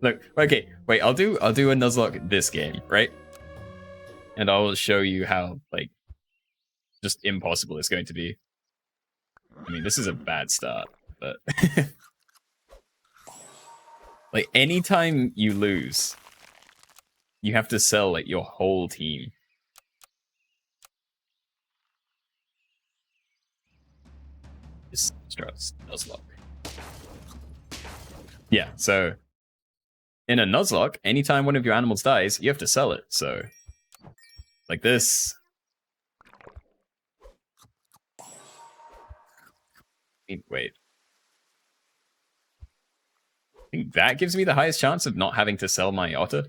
Look, okay, wait, I'll do a Nuzlocke this game, right? And I'll show you how, like, just impossible it's going to be. I mean, this is a bad start, but... like, anytime you lose, you have to sell, like, your whole team. Just Nuzlocke. Yeah, so... in a Nuzlocke, anytime one of your animals dies, you have to sell it, so... like this... wait. I think that gives me the highest chance of not having to sell my otter.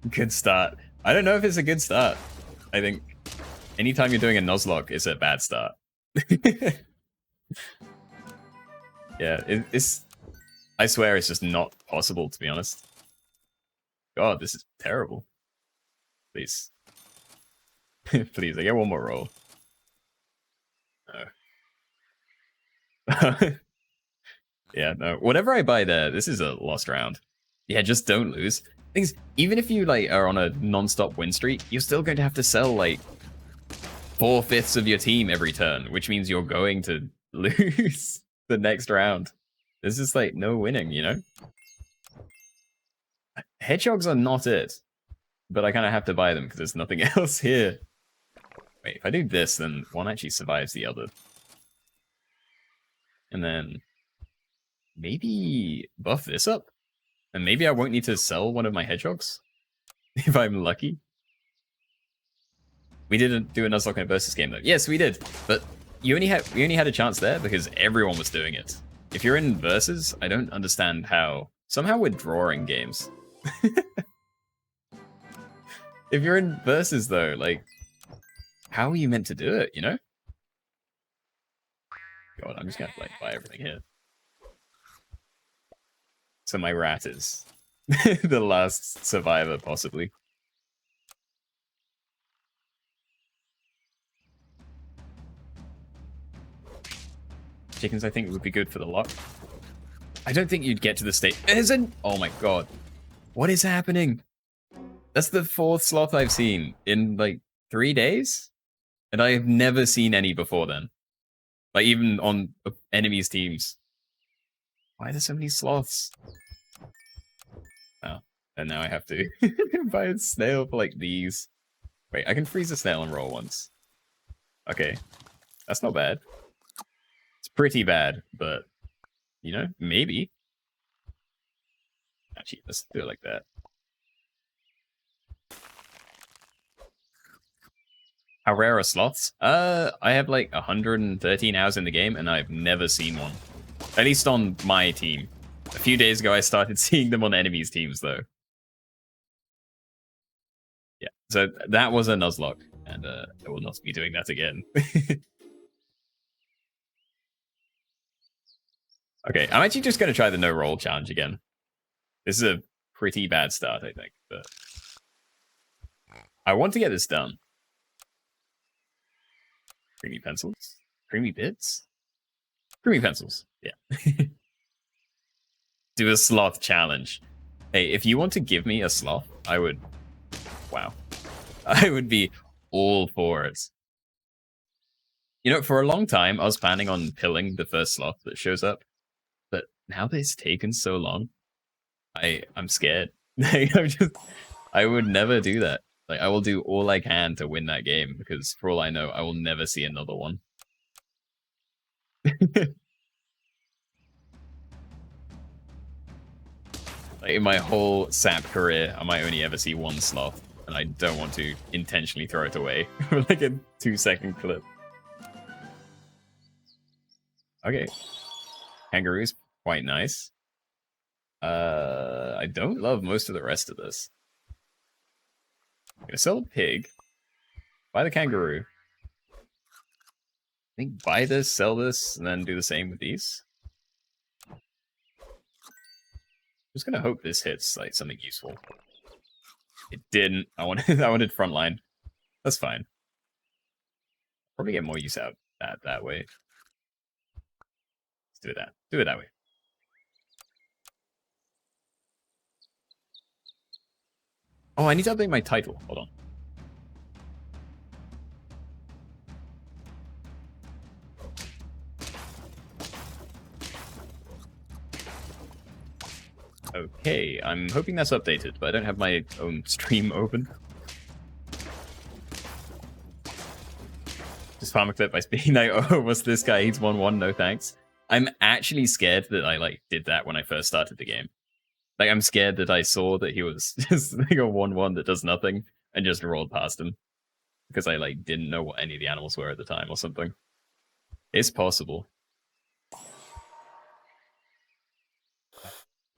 Good start. I don't know if it's a good start. I think anytime you're doing a Nuzlocke, it's a bad start. Yeah, it's... I swear it's just not possible, to be honest. God, this is terrible. Please. Please, I get one more roll. No. Yeah, no. Whatever I buy there, this is a lost round. Yeah, just don't lose. Things, even if you like are on a non-stop win streak, you're still going to have to sell like 4/5 of your team every turn, which means you're going to lose the next round. There's just like no winning, you know? Hedgehogs are not it, but I kind of have to buy them because there's nothing else here. Wait, if I do this, then one actually survives the other. And then maybe buff this up? And maybe I won't need to sell one of my hedgehogs if I'm lucky. We didn't do a Nuzlocke versus game though. Yes, we did, but we only had a chance there because everyone was doing it. If you're in versus, I don't understand how. Somehow we're drawing games. If you're in versus though, like, how are you meant to do it? You know? God, I'm just gonna like buy everything here. So my rat is the last survivor, possibly. Chickens, I think, would be good for the lock. I don't think you'd get to the state. Oh my god. What is happening? That's the 4th sloth I've seen in, like, 3 days? And I have never seen any before then. Like, even on enemies' teams. Why are there so many sloths? Oh, and now I have to buy a snail for, like, these. Wait, I can freeze a snail and roll once. Okay. That's not bad. It's pretty bad, but, you know, maybe. Actually, let's do it like that. How rare are sloths? I have like 113 hours in the game, and I've never seen one. At least on my team. A few days ago, I started seeing them on enemies' teams, though. Yeah, so that was a Nuzlocke, and I will not be doing that again. Okay, I'm actually just going to try the no-roll challenge again. This is a pretty bad start, I think, but I want to get this done. Creamy pencils? Creamy bits? Creamy pencils, yeah. Do a sloth challenge. Hey, if you want to give me a sloth, I would... wow. I would be all for it. You know, for a long time, I was planning on pilling the first sloth that shows up. But now that it's taken so long, I'm scared. I would never do that. Like, I will do all I can to win that game, because for all I know, I will never see another one. Like, in my whole SAP career, I might only ever see one sloth, and I don't want to intentionally throw it away for like a 2-second clip. Okay. Kangaroo's quite nice. I don't love most of the rest of this. I'm gonna sell a pig. Buy the kangaroo. I think buy this, sell this, and then do the same with these. I'm just gonna hope this hits like something useful. It didn't. I wanted frontline. That's fine. Probably get more use out that way. Let's do that. Do it that way. Oh, I need to update my title. Hold on. Okay, I'm hoping that's updated, but I don't have my own stream open. Just farm a clip by Speedy. Oh, what's this guy? He's 1-1, no thanks. I'm actually scared that I like did that when I first started the game. Like, I'm scared that I saw that he was just like a 1-1 that does nothing and just rolled past him. Because I like didn't know what any of the animals were at the time or something. It's possible.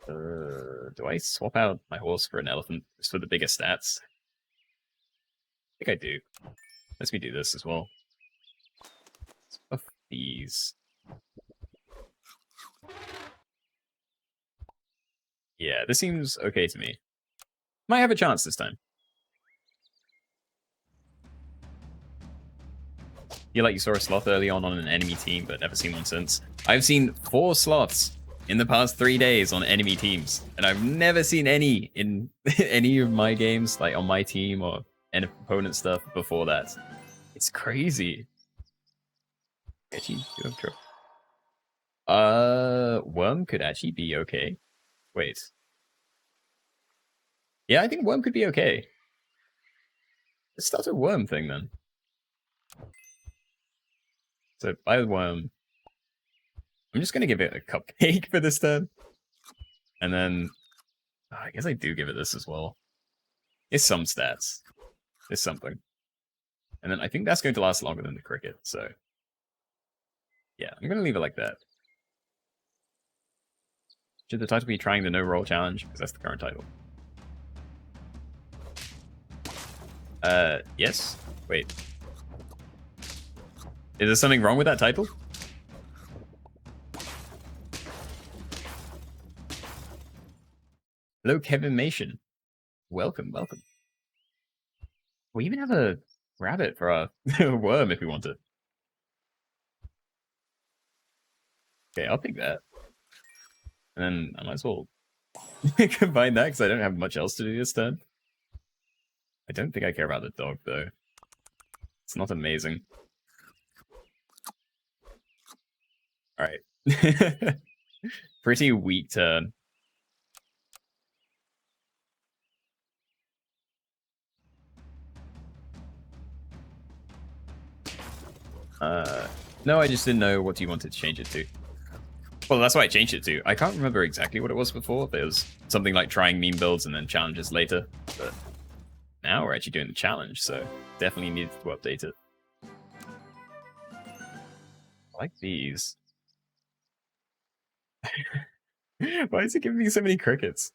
Do I swap out my horse for an elephant just for the bigger stats? I think I do. Let me do this as well. Let's buff these. Yeah, this seems okay to me. Might have a chance this time. You like you saw a sloth early on an enemy team, but never seen one since. I've seen 4 sloths in the past 3 days on enemy teams, and I've never seen any in any of my games, like on my team or any opponent stuff before that. It's crazy. Actually, you have trouble. Worm could actually be okay. Wait. Yeah, I think Worm could be okay. Let's start a Worm thing then. So buy the Worm. I'm just gonna give it a cupcake for this turn. And then I guess I do give it this as well. It's some stats. It's something. And then I think that's going to last longer than the cricket, so yeah, I'm gonna leave it like that. Should the title be trying the no roll challenge? Because that's the current title. Yes. Wait. Is there something wrong with that title? Hello, Kevin Mation. Welcome, welcome. We even have a rabbit for our worm if we want it. Okay, I'll take that. And then I might as well combine that because I don't have much else to do this turn. I don't think I care about the dog, though. It's not amazing. Alright. Pretty weak turn. No, I just didn't know what you wanted to change it to. Well, that's why I changed it to. I can't remember exactly what it was before. There was something like trying meme builds and then challenges later. But now we're actually doing the challenge, so definitely needed to update it. I like these. Why is it giving me so many crickets?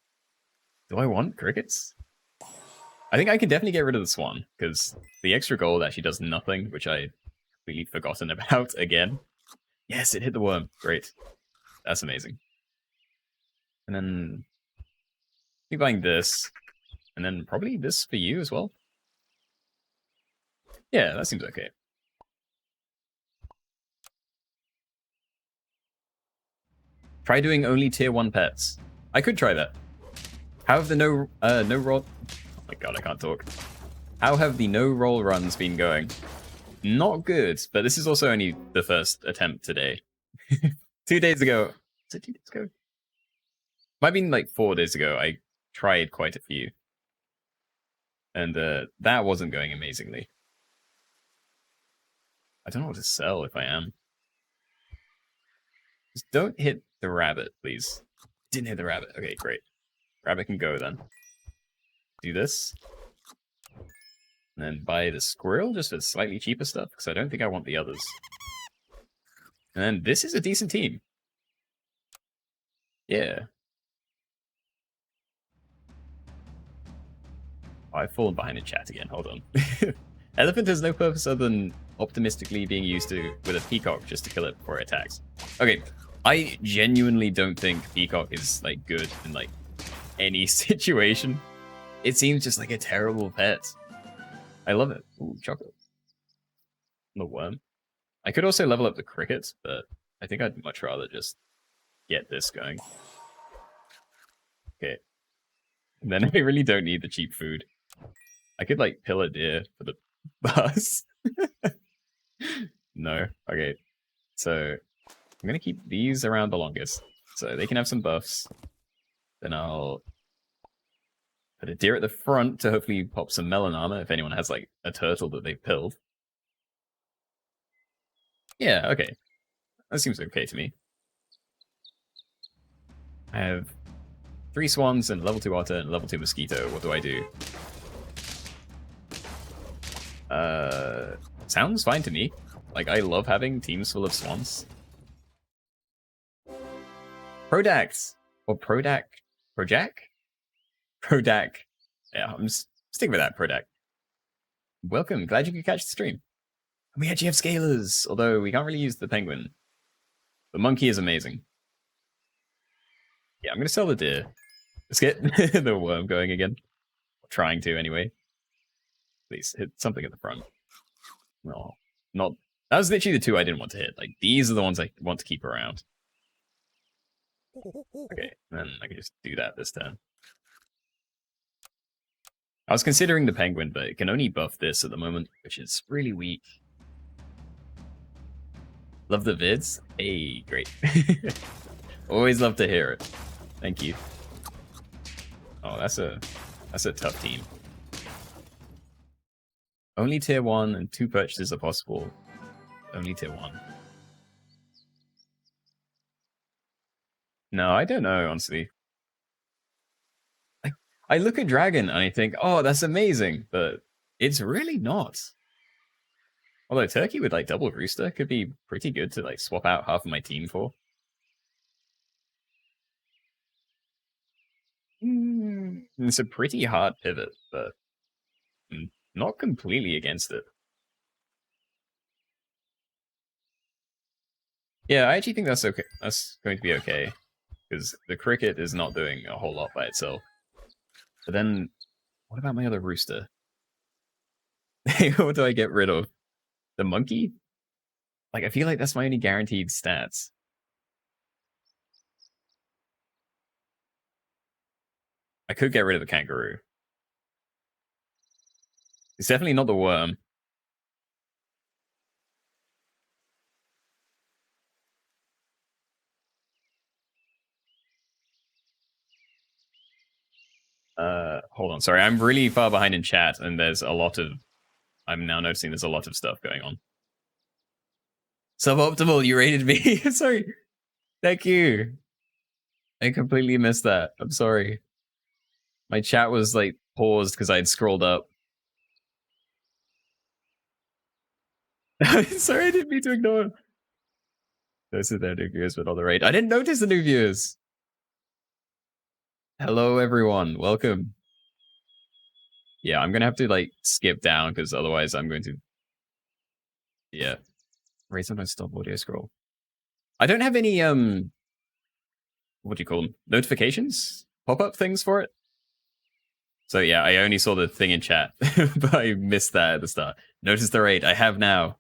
Do I want crickets? I think I can definitely get rid of the swan, because the extra gold actually does nothing, which I completely forgotten about again. Yes, it hit the worm. Great. That's amazing. And then keep buying this. And then probably this for you as well. Yeah, that seems okay. Try doing only tier 1 pets. I could try that. How have the no roll... Oh my god, I can't talk. How have the no roll runs been going? Not good, but this is also only the first attempt today. 2 days ago... Was it 2 days ago? Might have been like 4 days ago. I tried quite a few. And that wasn't going amazingly. I don't know what to sell if I am. Just don't hit the rabbit, please. Didn't hit the rabbit. Okay, great. Rabbit can go then. Do this. And then buy the squirrel just for slightly cheaper stuff, because I don't think I want the others. And then this is a decent team. Yeah. Oh, I've fallen behind in chat again. Hold on. Elephant has no purpose other than optimistically being used with a peacock just to kill it before it attacks. Okay, I genuinely don't think peacock is like good in like any situation. It seems just like a terrible pet. I love it. Ooh, chocolate. The worm. I could also level up the cricket, but I think I'd much rather just get this going. Okay. And then I really don't need the cheap food. I could like pill a deer for the bus. No. Okay. So I'm gonna keep these around the longest, so they can have some buffs. Then I'll put a deer at the front to hopefully pop some melon armor if anyone has like a turtle that they've pilled. Yeah, okay. That seems okay to me. I have 3 swans and level 2 otter and level 2 mosquito. What do I do? Sounds fine to me. Like, I love having teams full of swans. Prodax! Or Prodac? Projac? Prodac. Yeah, I'm just sticking with that, Prodac. Welcome, glad you could catch the stream. And we actually have scalers, although we can't really use the penguin. The monkey is amazing. Yeah, I'm gonna sell the deer. Let's get the worm going again. Trying to, anyway. Please, hit something at the front. No, not... That was literally the 2 I didn't want to hit. Like, these are the ones I want to keep around. Okay, then I can just do that this turn. I was considering the penguin, but it can only buff this at the moment, which is really weak. Love the vids? Hey, great. Always love to hear it. Thank you. Oh, that's a tough team. Only tier 1 and 2 purchases are possible. Only tier 1. No, I don't know, honestly. I look at Dragon and I think, oh, that's amazing, but it's really not. Although Turkey with like double Rooster could be pretty good to like swap out half of my team for. It's a pretty hard pivot, but I'm not completely against it. Yeah, I actually think that's okay. That's going to be okay, because the cricket is not doing a whole lot by itself. But then, what about my other rooster? What do I get rid of? The monkey? Like, I feel like that's my only guaranteed stats. I could get rid of the kangaroo. It's definitely not the worm. Hold on. Sorry, I'm really far behind in chat, and there's a lot of... I'm now noticing there's a lot of stuff going on. Suboptimal, you rated me. Sorry. Thank you. I completely missed that. I'm sorry. My chat was, like, paused because I had scrolled up. Sorry, I didn't mean to ignore. Those are their new viewers, but all the rate. I didn't notice the new viewers. Hello, everyone. Welcome. Yeah, I'm gonna have to like skip down because otherwise I'm going to. Yeah. Raise sometimes stop audio scroll. I don't have any what do you call them? Notifications? Pop-up things for it. So yeah, I only saw the thing in chat, but I missed that at the start. Notice the rate. I have now.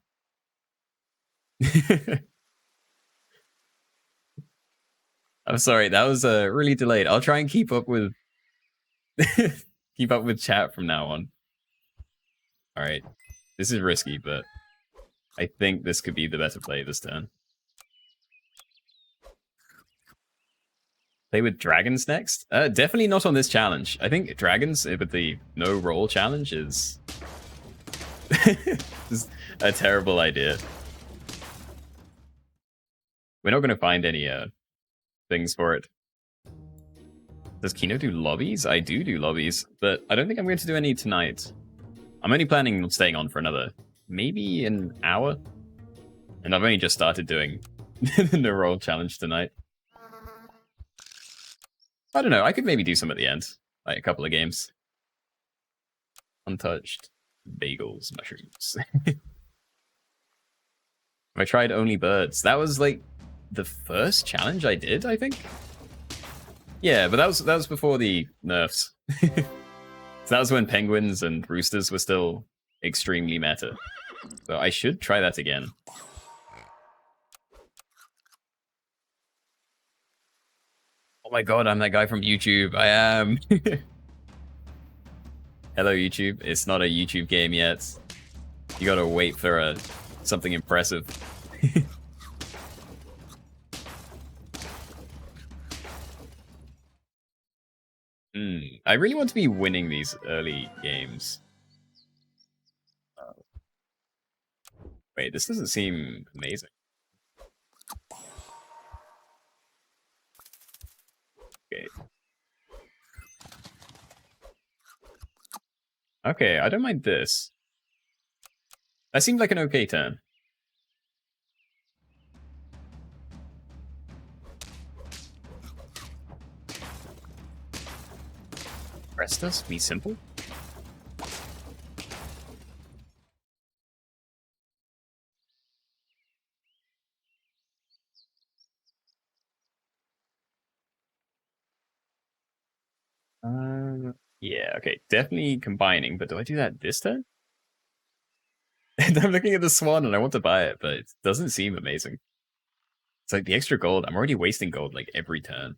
I'm sorry, that was really delayed. I'll try and keep up with keep up with chat from now on. All right, this is risky, but I think this could be the better play this turn. Play with dragons next? Definitely not on this challenge. I think dragons with the no roll challenge is, is a terrible idea. We're not going to find any things for it. Does Keenoe do lobbies? I do lobbies, but I don't think I'm going to do any tonight. I'm only planning on staying on for another, maybe an hour. And I've only just started doing the no roll challenge tonight. I don't know, I could maybe do some at the end. Like a couple of games. Untouched. Bagels, mushrooms. I tried only birds. That was like the first challenge I did, I think. Yeah, but that was before the nerfs. So that was when penguins and roosters were still extremely meta. So I should try that again. Oh my god, I'm that guy from YouTube. I am. Hello, YouTube. It's not a YouTube game yet. You gotta wait for something impressive. I really want to be winning these early games. Wait, this doesn't seem amazing. Okay. Okay, I don't mind this. That seemed like an okay turn. Rest us? Be simple? Yeah, okay. Definitely combining, but do I do that this turn? I'm looking at the swan and I want to buy it, but it doesn't seem amazing. It's like the extra gold. I'm already wasting gold like every turn.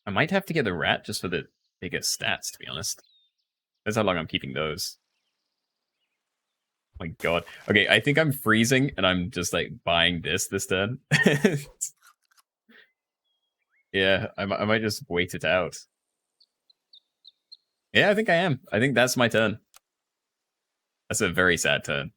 I might have to get the rat just for the bigger stats, to be honest. That's how long I'm keeping those. Oh my god. Okay, I think I'm freezing and I'm just like buying this turn. Yeah, I might just wait it out. Yeah, I think I am. I think that's my turn. That's a very sad turn.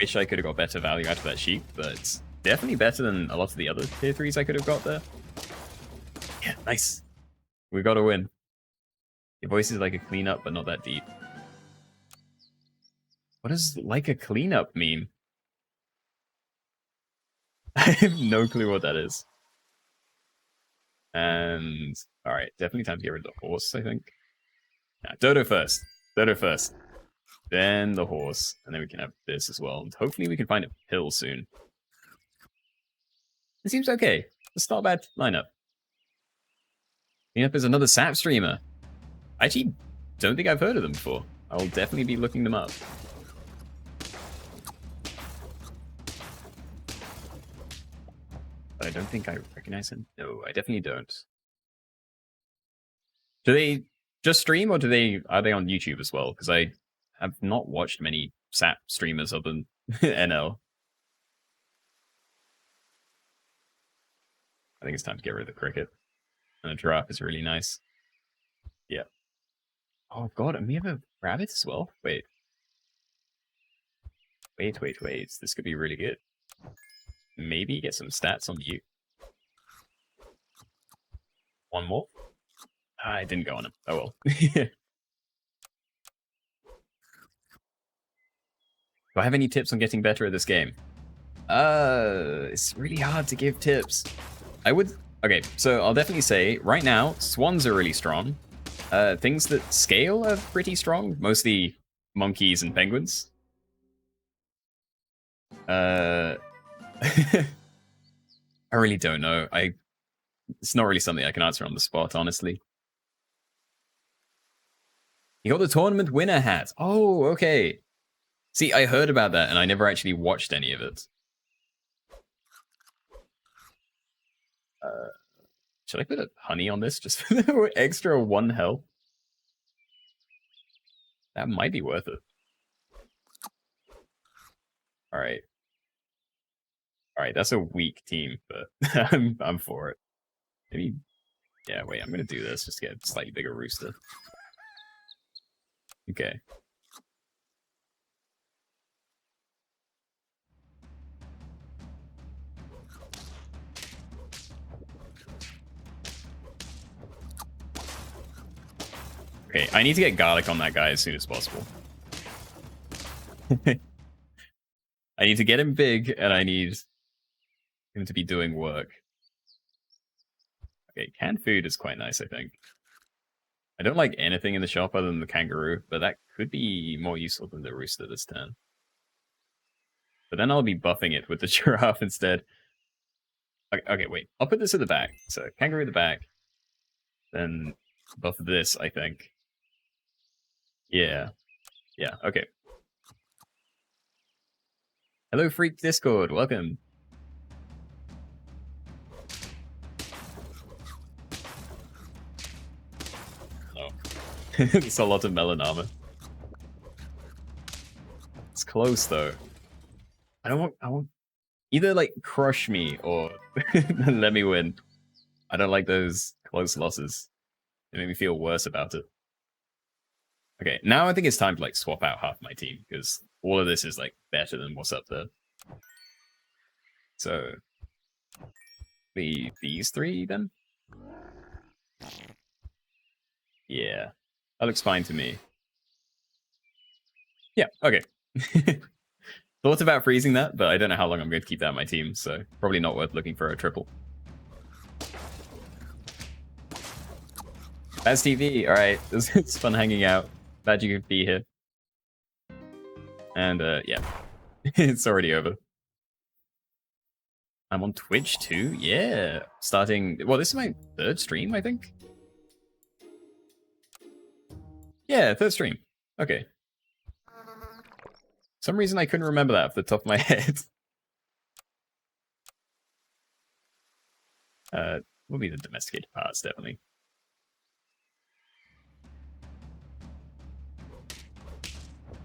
Wish I could have got better value out of that sheep, but it's definitely better than a lot of the other tier 3s I could have got there. Yeah, nice. We got to win. Your voice is like a cleanup, but not that deep. What does like a cleanup mean? I have no clue what that is. And alright, definitely time to get rid of the horse, I think. Nah, Dodo first. Dodo first. Then the horse. And then we can have this as well. And hopefully we can find a pill soon. It seems okay. It's not a bad lineup. Cleanup is another SAP streamer. I actually don't think I've heard of them before. I'll definitely be looking them up. But I don't think I recognize him. No, I definitely don't. Do they just stream, or are they on YouTube as well? Because I have not watched many SAP streamers other than NL. I think it's time to get rid of the cricket. And the giraffe is really nice. Yeah. Oh god, and we have a rabbit as well? Wait. Wait. This could be really good. Maybe get some stats on you. One more? I didn't go on him. Oh well. Do I have any tips on getting better at this game? It's really hard to give tips. Okay, so I'll definitely say, right now, swans are really strong. Things that scale are pretty strong, mostly monkeys and penguins. I really don't know. It's not really something I can answer on the spot, honestly. You got the tournament winner hat. Oh, okay. See, I heard about that, and I never actually watched any of it. Should I put a honey on this just for the extra 1 health? That might be worth it. Alright. Alright, that's a weak team, but I'm for it. Maybe... Yeah, wait, I'm gonna do this just to get a slightly bigger rooster. Okay. Okay, I need to get garlic on that guy as soon as possible. I need to get him big, and I need him to be doing work. Okay, canned food is quite nice, I think. I don't like anything in the shop other than the kangaroo, but that could be more useful than the rooster this turn. But then I'll be buffing it with the giraffe instead. Okay, wait. I'll put this at the back. So, kangaroo at the back. Then buff this, I think. Yeah. Yeah, okay. Hello, Freak Discord. Welcome. It's a lot of melon armor. It's close though. I want either like crush me or let me win. I don't like those close losses. They make me feel worse about it. Okay, now I think it's time to like swap out half my team because all of this is like better than what's up there. So these three then? Yeah. That looks fine to me. Yeah, okay. Thoughts about freezing that, but I don't know how long I'm going to keep that on my team, so probably not worth looking for a triple. That's TV. Alright, it's fun hanging out. Glad you could be here. And yeah, it's already over. I'm on Twitch too? Yeah. Starting, well, this is my third stream, I think. Yeah, third stream. Okay. For some reason I couldn't remember that off the top of my head. Will be the domesticated parts, definitely.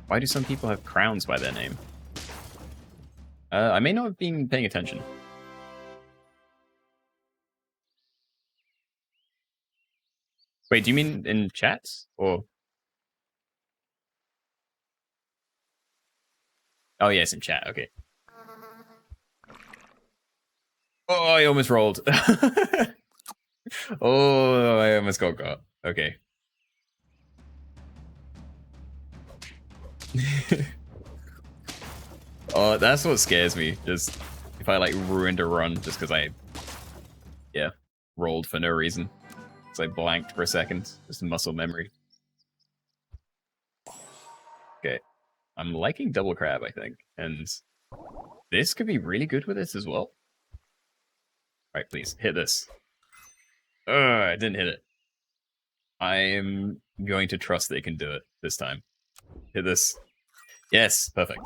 Why do some people have crowns by their name? I may not have been paying attention. Wait, do you mean in chat? Or... Oh, yes, in chat. Okay. Oh, I almost rolled. Oh, I almost got. Okay. Oh, that's what scares me. Just if I like ruined a run just because I, yeah, rolled for no reason. It's like blanked for a second. Just muscle memory. Okay. I'm liking double crab, I think. And this could be really good with this as well. Alright, please, hit this. I didn't hit it. I am going to trust they can do it this time. Hit this. Yes, perfect.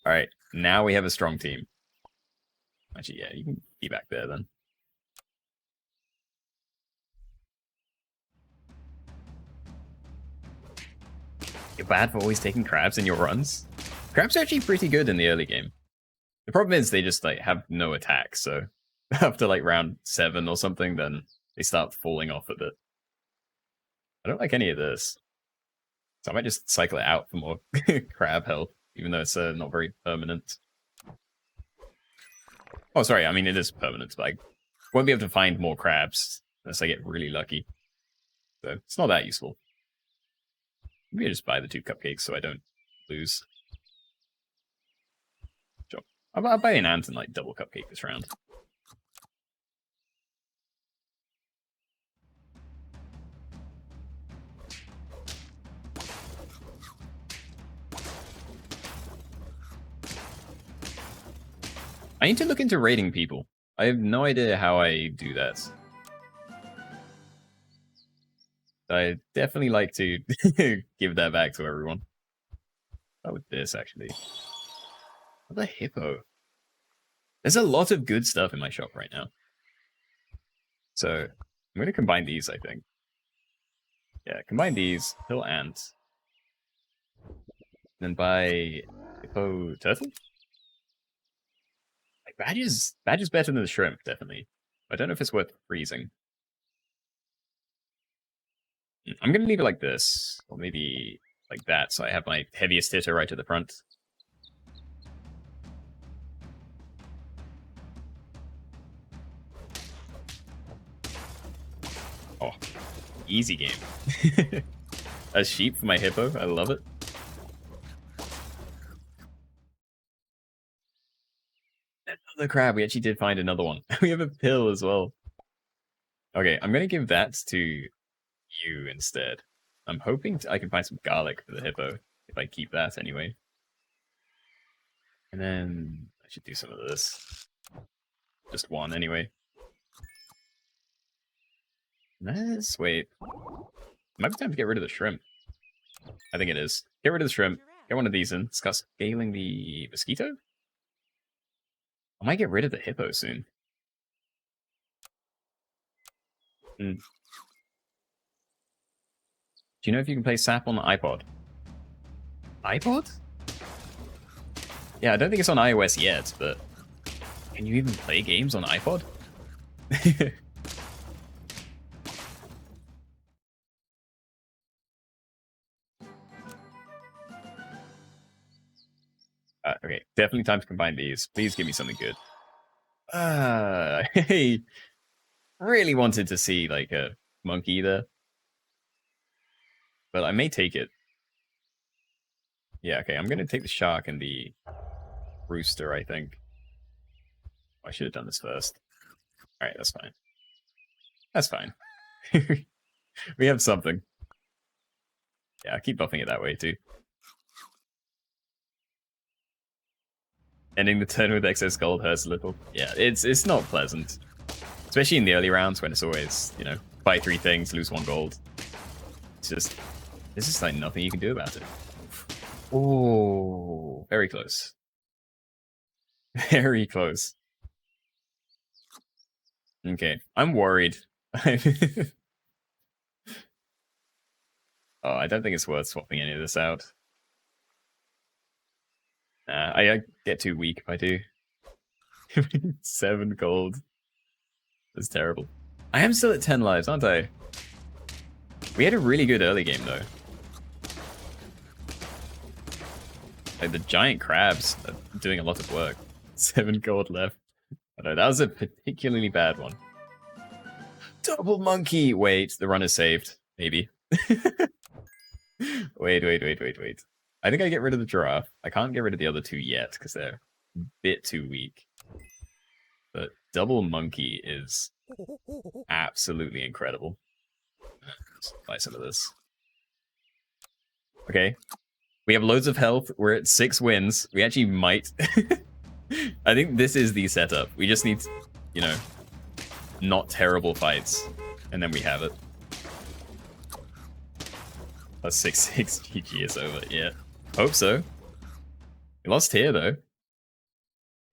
Alright, now we have a strong team. Actually, yeah, you can be back there then. You're bad for always taking crabs in your runs? Crabs are actually pretty good in the early game. The problem is they just like have no attack, so after like round 7 or something, then they start falling off a bit. I don't like any of this. So I might just cycle it out for more crab health, even though it's not very permanent. Oh, sorry, I mean it is permanent, but I won't be able to find more crabs unless I get really lucky. So it's not that useful. Maybe I just buy the 2 cupcakes so I don't lose. Sure. I'll buy an ant and like double cupcake this round. I need to look into raiding people. I have no idea how I do that. I definitely like to give that back to everyone. How with this, actually? What the hippo? There's a lot of good stuff in my shop right now. So I'm going to combine these, I think. Yeah, combine these, hill ant. Then buy hippo turtle? Like badge is better than the shrimp, definitely. I don't know if it's worth freezing. I'm going to leave it like this, or maybe like that, so I have my heaviest hitter right at the front. Oh, easy game. A sheep for my hippo, I love it. Another crab, we actually did find another one. We have a pill as well. Okay, I'm going to give that to you instead. I'm hoping I can find some garlic for the hippo, if I keep that anyway. And then I should do some of this. Just one anyway. Let's wait. Might be time to get rid of the shrimp. I think it is. Get rid of the shrimp. Get one of these in. Discuss scaling the mosquito? I might get rid of the hippo soon. Do you know if you can play SAP on the iPod? iPod? Yeah, I don't think it's on iOS yet, but can you even play games on iPod? Okay, definitely time to combine these. Please give me something good. I really wanted to see like a monkey there, but I may take it. Yeah, okay, I'm gonna take the shark and the rooster, I think. I should have done this first. Alright, that's fine. That's fine. We have something. Yeah, I keep buffing it that way too. Ending the turn with excess gold hurts a little. Yeah, it's not pleasant. Especially in the early rounds when it's always, you know, buy 3 things, lose 1 gold. It's just, there's just like nothing you can do about it. Oh, very close. Very close. Okay, I'm worried. Oh, I don't think it's worth swapping any of this out. I get too weak if I do. 7 gold. That's terrible. I am still at 10 lives, aren't I? We had a really good early game, though. Like, the giant crabs are doing a lot of work. 7 gold left. I know, that was a particularly bad one. Double monkey! Wait, the run is saved. Maybe. Wait. I think I get rid of the giraffe. I can't get rid of the other 2 yet, because they're a bit too weak. But double monkey is absolutely incredible. Let's buy some of this. Okay. We have loads of health. We're at 6 wins. We actually might... I think this is the setup. We just need, you know, not terrible fights. And then we have it. Plus 6-6 GG is over. Yeah. Hope so. We lost here, though.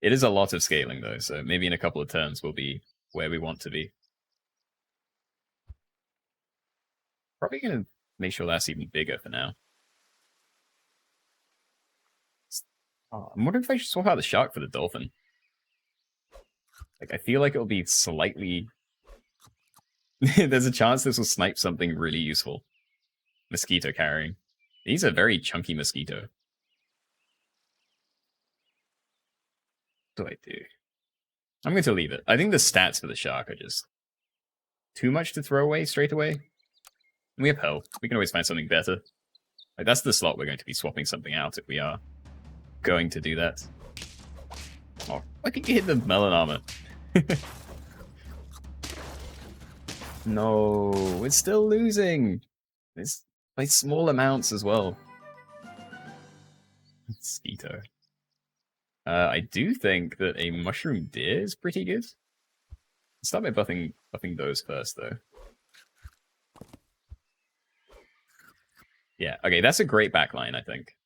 It is a lot of scaling, though, so maybe in a couple of turns we'll be where we want to be. Probably going to make sure that's even bigger for now. Oh, I'm wondering if I should swap out the shark for the dolphin. Like, I feel like it'll be slightly... There's a chance this will snipe something really useful. Mosquito carrying. He's a very chunky mosquito. What do I do? I'm going to leave it. I think the stats for the shark are just too much to throw away straight away. And we have health. We can always find something better. Like, that's the slot we're going to be swapping something out if we are going to do that. Oh, why can't you hit the melon armor? No, it's still losing. It's by small amounts as well. Mosquito. I do think that a mushroom deer is pretty good. Let's start by buffing those first, though. Yeah, okay, that's a great backline, I think.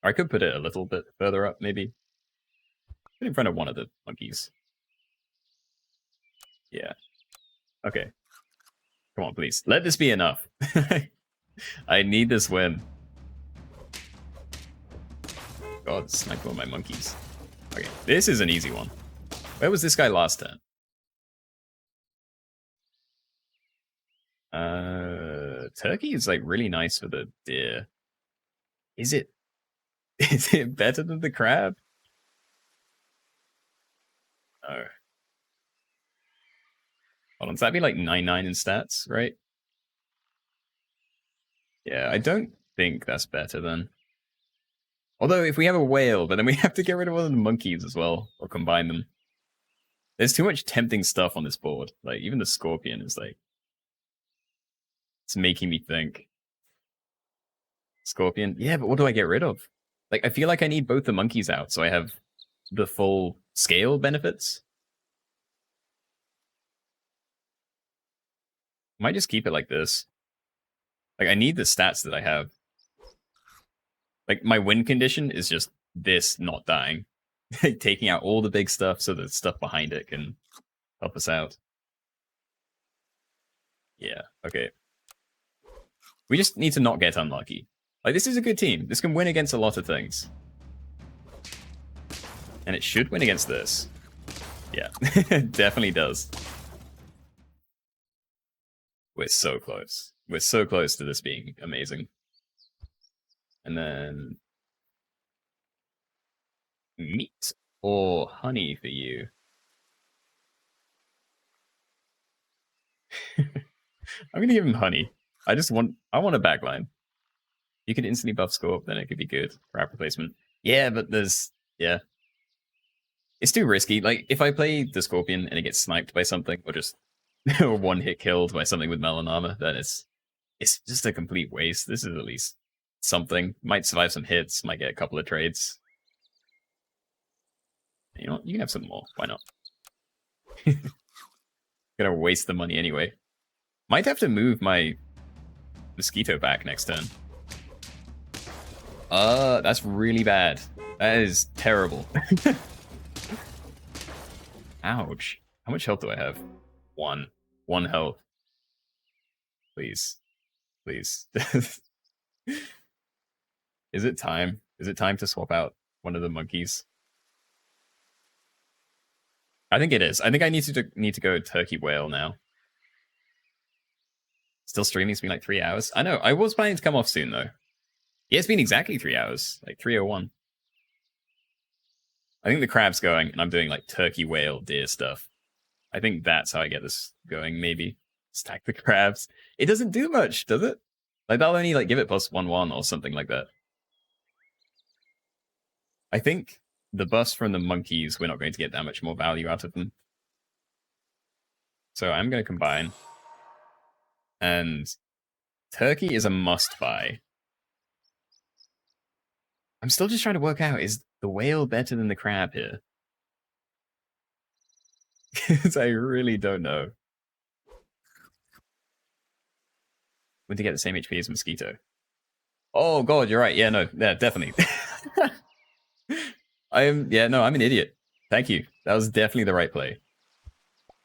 Or I could put it a little bit further up, maybe. Put it in front of one of the monkeys. Yeah. Okay. Come on, please. Let this be enough. I need this win. God, snipe one of my monkeys. Okay, this is an easy one. Where was this guy last turn? Turkey is like really nice for the deer. Is it? Is it better than the crab? Oh. Hold on, so that'd be like 9-9 in stats, right? Yeah, I don't think that's better then. Although if we have a whale, but then we have to get rid of one of the monkeys as well, or combine them. There's too much tempting stuff on this board. Like, even the scorpion is like... It's making me think. Scorpion? Yeah, but what do I get rid of? Like, I feel like I need both the monkeys out, so I have the full scale benefits. Might just keep it like this. Like, I need the stats that I have. Like, my win condition is just this not dying. Like, taking out all the big stuff so the stuff behind it can help us out. Yeah, okay. We just need to not get unlucky. Like, this is a good team. This can win against a lot of things. And it should win against this. Yeah, it definitely does. We're so close. We're so close to this being amazing. And then... meat or honey for you. I'm gonna give him honey. I want a backline. You could instantly buff Scorp, then it could be good. Crab replacement. Yeah, but yeah. It's too risky. Like, if I play the Scorpion and it gets sniped by something, or just one hit killed by something with Melon Armor, then it's just a complete waste. This is at least something. Might survive some hits, might get a couple of trades. You know what? You can have some more. Why not? Gonna waste the money anyway. Might have to move my Mosquito back next turn. That's really bad. That is terrible. Ouch. How much health do I have? One. One health. Please. Please. Is it time? Is it time to swap out one of the monkeys? I think it is. I think I need to go turkey whale now. Still streaming. It's been like 3 hours. I know. I was planning to come off soon though. Yeah, it's been exactly 3 hours. Like 3:01. I think the crab's going, and I'm doing like turkey, whale, deer stuff. I think that's how I get this going. Maybe stack the crabs. It doesn't do much, does it? Like that'll only like give it +1/1 or something like that. I think the buffs from the monkeys, we're not going to get that much more value out of them. So I'm going to combine. And turkey is a must-buy. I'm still just trying to work out, is the whale better than the crab here? Because I really don't know. When to get the same HP as Mosquito. Oh god, you're right. Yeah, no, yeah, definitely. I'm an idiot. Thank you. That was definitely the right play.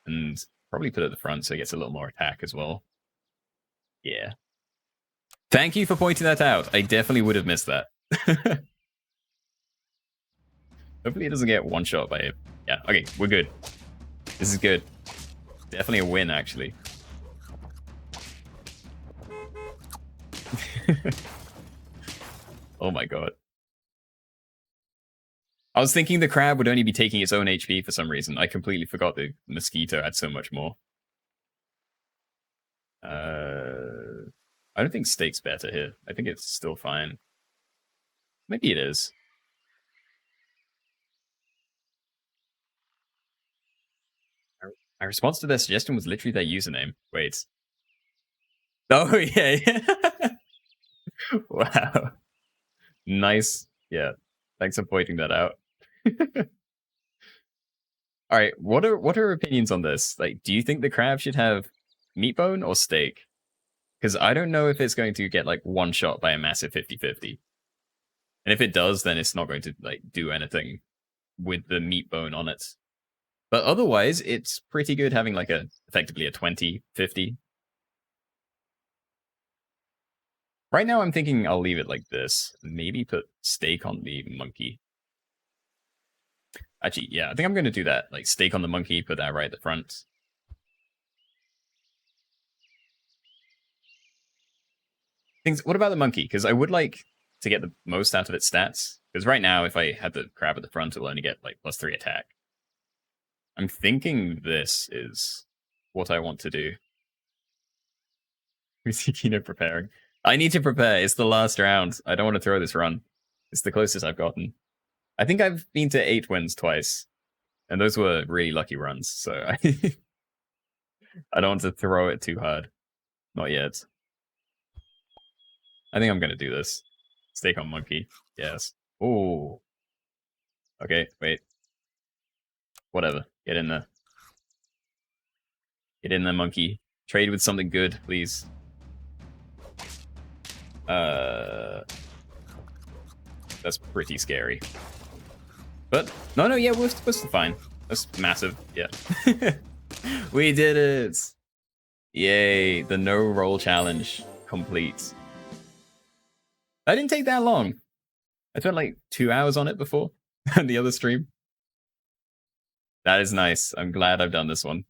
And probably put it at the front so it gets a little more attack as well. Yeah. Thank you for pointing that out. I definitely would have missed that. Hopefully it doesn't get one shot by it. Yeah, okay, we're good. This is good. Definitely a win, actually. Oh my god. I was thinking the crab would only be taking its own HP for some reason. I completely forgot the mosquito had so much more. I don't think steak's better here. I think it's still fine. Maybe it is. My response to their suggestion was literally their username. Wait. Oh, yeah. Wow. Nice. Yeah. Thanks for pointing that out. All right. What are opinions on this? Like, do you think the crab should have meat bone or steak? Because I don't know if it's going to get like one shot by a massive 50-50. And if it does, then it's not going to like do anything with the meat bone on it. But otherwise, it's pretty good having like effectively a 20-50. Right now, I'm thinking I'll leave it like this. Maybe put steak on the monkey. Actually, yeah, I think I'm going to do that. Like steak on the monkey, put that right at the front. What about the monkey? Because I would like to get the most out of its stats. Because right now, if I had the crab at the front, it'll only get like +3 attack. I'm thinking this is what I want to do. We see Keenoe preparing. I need to prepare. It's the last round. I don't want to throw this run. It's the closest I've gotten. I think I've been to 8 wins twice. And those were really lucky runs. So I don't want to throw it too hard. Not yet. I think I'm going to do this. Steak on monkey. Yes. Oh. Okay, wait. Whatever. Get in there. Get in there, monkey. Trade with something good, please. That's pretty scary. But, no, yeah, we're still fine. That's massive, yeah. We did it! Yay, the no roll challenge complete. That didn't take that long. I spent like 2 hours on it before on the other stream. That is nice. I'm glad I've done this one.